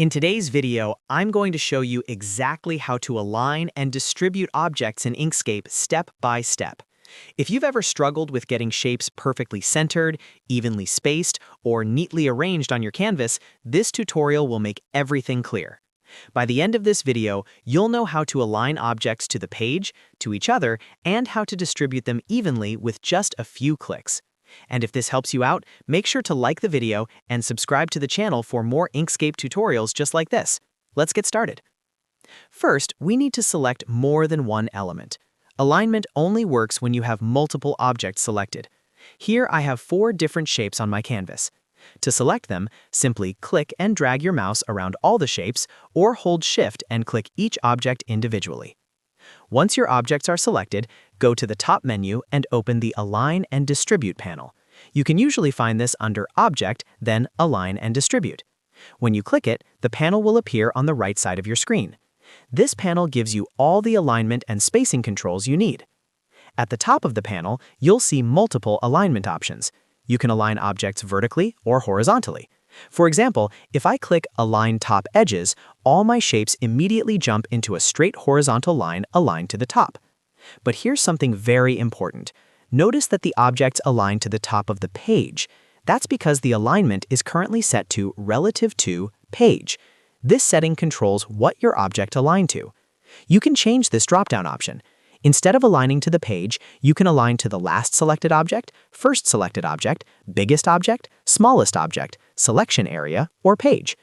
In today's video, I'm going to show you exactly how to align and distribute objects in Inkscape step by step. If you've ever struggled with getting shapes perfectly centered, evenly spaced, or neatly arranged on your canvas, this tutorial will make everything clear. By the end of this video, you'll know how to align objects to the page, to each other, and how to distribute them evenly with just a few clicks. And if this helps you out, make sure to like the video and subscribe to the channel for more Inkscape tutorials just like this. Let's get started. First, we need to select more than one element. Alignment only works when you have multiple objects selected. Here I have 4 different shapes on my canvas. To select them, simply click and drag your mouse around all the shapes or hold Shift and click each object individually. Once your objects are selected, go to the top menu and open the Align and Distribute panel. You can usually find this under Object, then Align and Distribute. When you click it, the panel will appear on the right side of your screen. This panel gives you all the alignment and spacing controls you need. At the top of the panel, you'll see multiple alignment options. You can align objects vertically or horizontally. For example, if I click Align Top Edges, all my shapes immediately jump into a straight horizontal line aligned to the top. But here's something very important. Notice that the objects align to the top of the page. That's because the alignment is currently set to Relative to Page. This setting controls what your object align to. You can change this drop-down option. Instead of aligning to the page, you can align to the last selected object, first selected object, biggest object, smallest object, selection area, or page.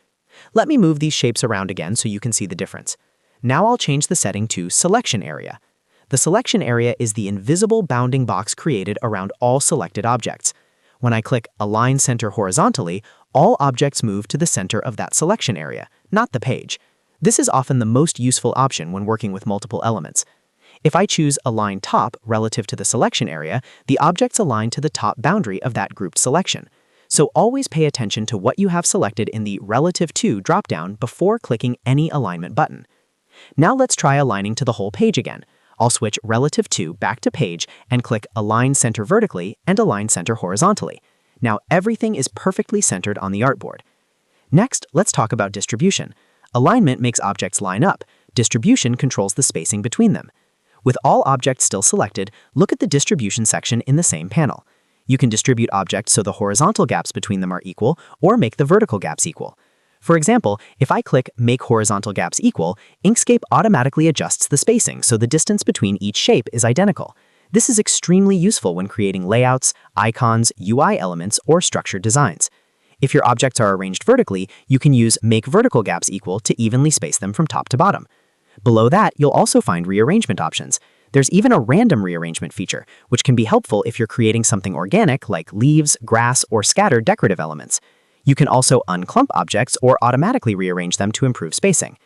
Let me move these shapes around again so you can see the difference. Now I'll change the setting to Selection Area. The selection area is the invisible bounding box created around all selected objects. When I click Align Center horizontally, all objects move to the center of that selection area, not the page. This is often the most useful option when working with multiple elements. If I choose Align Top relative to the selection area, the objects align to the top boundary of that grouped selection. So always pay attention to what you have selected in the Relative to dropdown before clicking any alignment button. Now let's try aligning to the whole page again. I'll switch Relative to back to Page and click Align Center vertically and Align Center horizontally. Now everything is perfectly centered on the artboard. Next, let's talk about distribution. Alignment makes objects line up. Distribution controls the spacing between them. With all objects still selected, look at the distribution section in the same panel. You can distribute objects so the horizontal gaps between them are equal or make the vertical gaps equal. For example, if I click Make Horizontal Gaps Equal, Inkscape automatically adjusts the spacing so the distance between each shape is identical. This is extremely useful when creating layouts, icons, UI elements, or structured designs. If your objects are arranged vertically, you can use Make Vertical Gaps Equal to evenly space them from top to bottom. Below that, you'll also find rearrangement options. There's even a random rearrangement feature, which can be helpful if you're creating something organic like leaves, grass, or scattered decorative elements. You can also unclump objects or automatically rearrange them to improve spacing.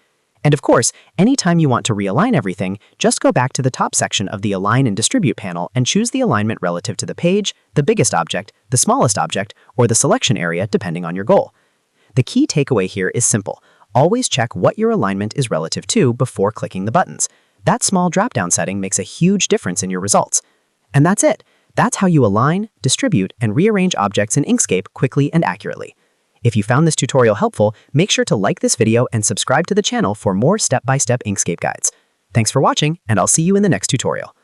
And of course, anytime you want to realign everything, just go back to the top section of the Align and Distribute panel and choose the alignment relative to the page, the biggest object, the smallest object, or the selection area depending on your goal. The key takeaway here is simple. Always check what your alignment is relative to before clicking the buttons. That small drop-down setting makes a huge difference in your results. And that's it. That's how you align, distribute, and rearrange objects in Inkscape quickly and accurately. If you found this tutorial helpful, make sure to like this video and subscribe to the channel for more step-by-step Inkscape guides. Thanks for watching, and I'll see you in the next tutorial.